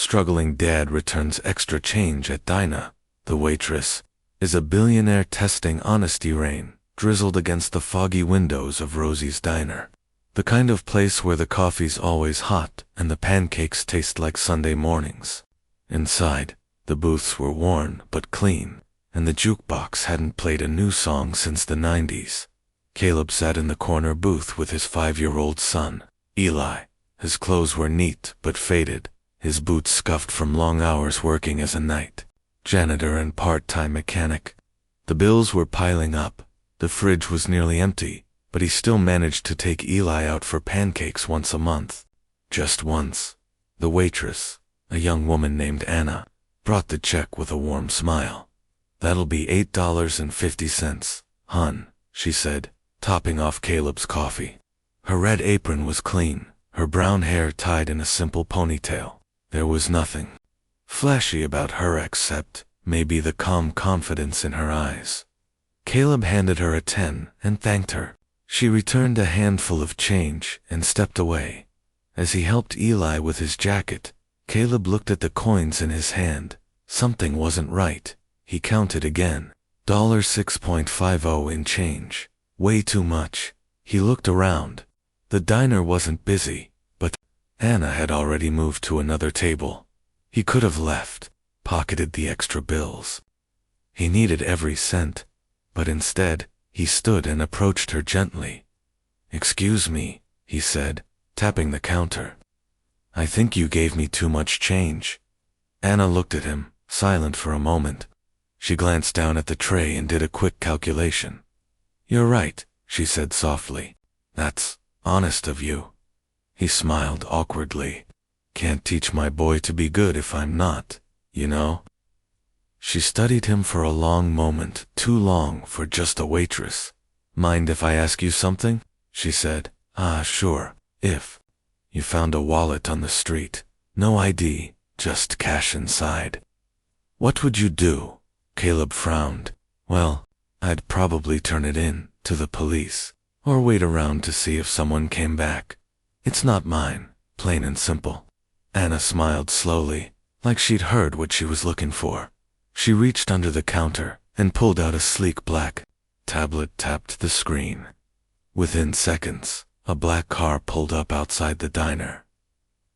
Struggling dad returns extra change at Dinah. The waitress is a billionaire testing honesty rain drizzled against the foggy windows of Rosie's diner. The kind of place where the coffee's always hot and the pancakes taste like Sunday mornings. Inside, the booths were worn but clean, and the jukebox hadn't played a new song since the 90s. Caleb sat in the corner booth with his 5-year-old son, Eli. His clothes were neat but faded, his boots scuffed from long hours working as a night janitor and part-time mechanic. The bills were piling up. The fridge was nearly empty, but he still managed to take Eli out for pancakes once a month. Just once. The waitress, a young woman named Anna, brought the check with a warm smile. "That'll be $8.50, hon," she said, topping off Caleb's coffee. Her red apron was clean, her brown hair tied in a simple ponytail. There was nothing flashy about her except maybe the calm confidence in her eyes. Caleb handed her a 10 and thanked her. She returned a handful of change and stepped away. As he helped Eli with his jacket, Caleb looked at the coins in his hand. Something wasn't right. He counted again. $6.50 in change. Way too much. He looked around. The diner wasn't busy, but Anna had already moved to another table. He could have left, pocketed the extra bills. He needed every cent, but instead, he stood and approached her gently. "Excuse me," he said, tapping the counter. "I think you gave me too much change." Anna looked at him, silent for a moment. She glanced down at the tray and did a quick calculation. "You're right," she said softly. "That's honest of you." He smiled awkwardly. "Can't teach my boy to be good if I'm not, you know?" She studied him for a long moment, too long for just a waitress. "Mind if I ask you something?" she said. Sure. If you found a wallet on the street, no ID, just cash inside, what would you do?" Caleb frowned. "Well, I'd probably turn it in to the police, or wait around to see if someone came back. It's not mine, plain and simple." Anna smiled slowly, like she'd heard what she was looking for. She reached under the counter and pulled out a sleek black tablet, tapped the screen. Within seconds, a black car pulled up outside the diner.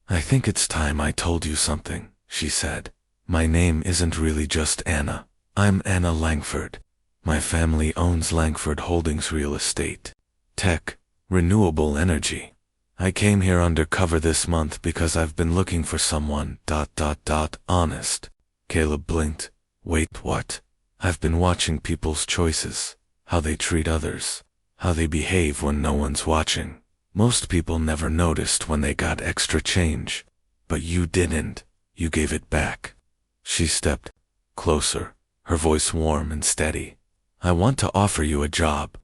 "I think it's time I told you something," she said. "My name isn't really just Anna. I'm Anna Langford. My family owns Langford Holdings Real Estate. Tech, renewable energy. I came here undercover this month because I've been looking for someone, honest." Caleb blinked. "Wait, what?" "I've been watching people's choices, how they treat others, how they behave when no one's watching. Most people never noticed when they got extra change. But you didn't. You gave it back." She stepped closer, her voice warm and steady. "I want to offer you a job."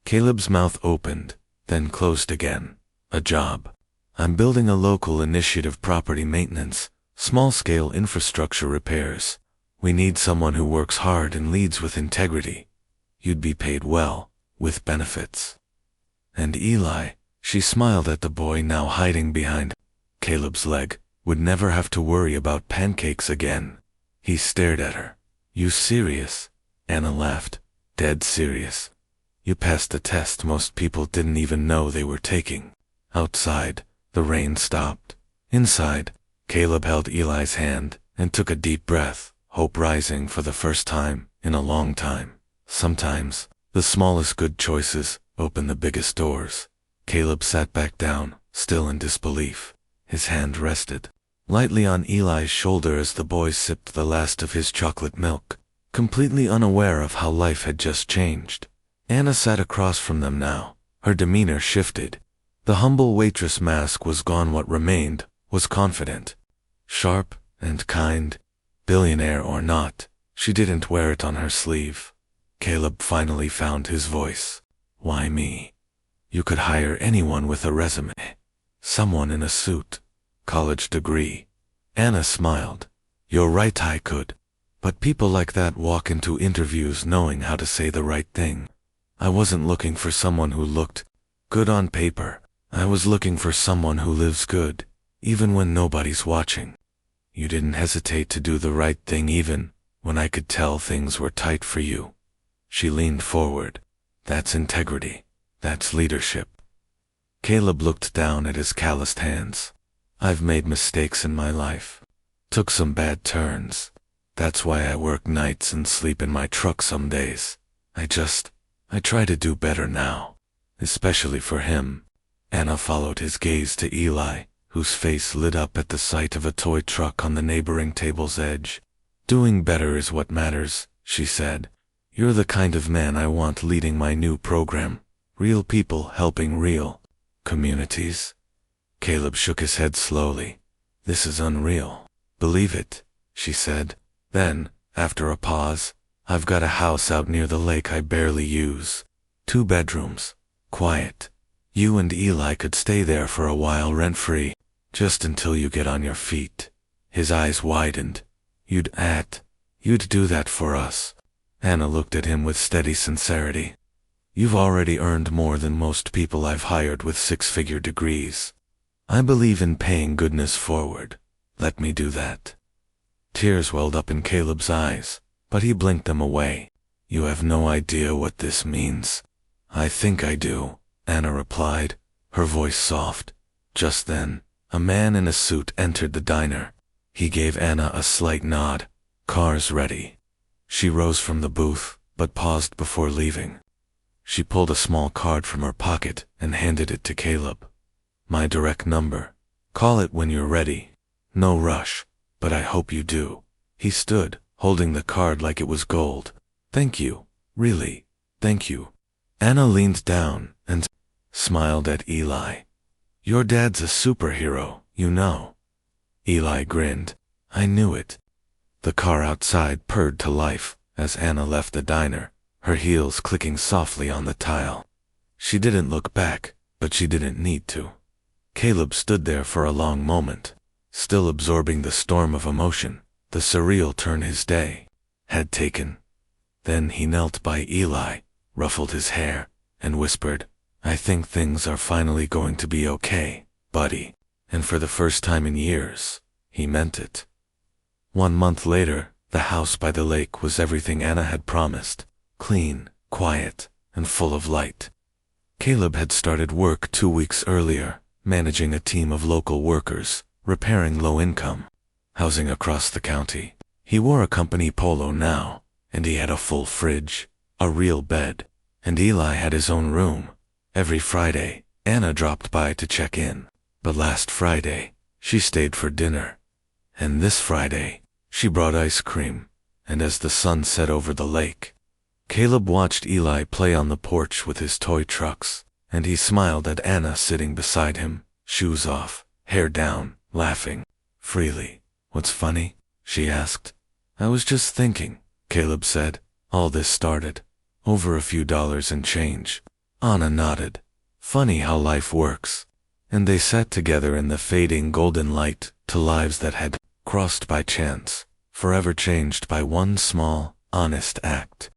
Caleb's mouth opened, then closed again. "A job. I'm building a local initiative, property maintenance, small-scale infrastructure repairs. We need someone who works hard and leads with integrity. You'd be paid well, with benefits." And Eli, she smiled at the boy now hiding behind Caleb's leg, would never have to worry about pancakes again. He stared at her. "You serious?" Anna laughed. "Dead serious. You passed the test most people didn't even know they were taking." Outside, the rain stopped. Inside, Caleb held Eli's hand and took a deep breath, hope rising for the first time in a long time. Sometimes, the smallest good choices open the biggest doors. Caleb sat back down, still in disbelief. His hand rested lightly on Eli's shoulder as the boy sipped the last of his chocolate milk, completely unaware of how life had just changed. Anna sat across from them now. Her demeanor shifted. The humble waitress mask was gone. What remained was confident, sharp and kind. Billionaire or not, she didn't wear it on her sleeve. Caleb finally found his voice. "Why me? You could hire anyone with a resume. Someone in a suit, college degree." Anna smiled. "You're right, I could. But people like that walk into interviews knowing how to say the right thing. I wasn't looking for someone who looked good on paper. I was looking for someone who lives good, even when nobody's watching." You didn't hesitate to do the right thing even when I could tell things were tight for you. She leaned forward. That's integrity. That's leadership. Caleb looked down at his calloused hands. I've made mistakes in my life. Took some bad turns. That's why I work nights and sleep in my truck some days. I try to do better now. Especially for him. Anna followed his gaze to Eli, whose face lit up at the sight of a toy truck on the neighboring table's edge. Doing better is what matters, she said. You're the kind of man I want leading my new program. Real people helping real communities. Caleb shook his head slowly. This is unreal. Believe it, she said. Then, after a pause, I've got a house out near the lake I barely use. 2 bedrooms. Quiet. You and Eli could stay there for a while rent-free, just until you get on your feet. His eyes widened. You'd do that for us. Anna looked at him with steady sincerity. You've already earned more than most people I've hired with 6-figure degrees. I believe in paying goodness forward. Let me do that. Tears welled up in Caleb's eyes, but he blinked them away. You have no idea what this means. I think I do, Anna replied, her voice soft. Just then, a man in a suit entered the diner. He gave Anna a slight nod. Car's ready. She rose from the booth, but paused before leaving. She pulled a small card from her pocket and handed it to Caleb. My direct number. Call it when you're ready. No rush, but I hope you do. He stood, holding the card like it was gold. Thank you. Really, thank you. Anna leaned down and smiled at Eli. Your dad's a superhero, you know. Eli grinned. I knew it. The car outside purred to life as Anna left the diner, her heels clicking softly on the tile. She didn't look back, but she didn't need to. Caleb stood there for a long moment, still absorbing the storm of emotion, the surreal turn his day had taken. Then he knelt by Eli, ruffled his hair, and whispered, I think things are finally going to be okay, buddy. And for the first time in years, he meant it. 1 month later, the house by the lake was everything Anna had promised. Clean, quiet, and full of light. Caleb had started work 2 weeks earlier, managing a team of local workers, repairing low-income housing across the county. He wore a company polo now, and he had a full fridge, a real bed, and Eli had his own room. Every Friday, Anna dropped by to check in, but last Friday, she stayed for dinner. And this Friday, she brought ice cream, and as the sun set over the lake, Caleb watched Eli play on the porch with his toy trucks, and he smiled at Anna sitting beside him, shoes off, hair down, laughing freely. What's funny? She asked. I was just thinking, Caleb said. All this started over a few dollars and change. Anna nodded. Funny how life works. And they sat together in the fading golden light to lives that had crossed by chance, forever changed by one small, honest act.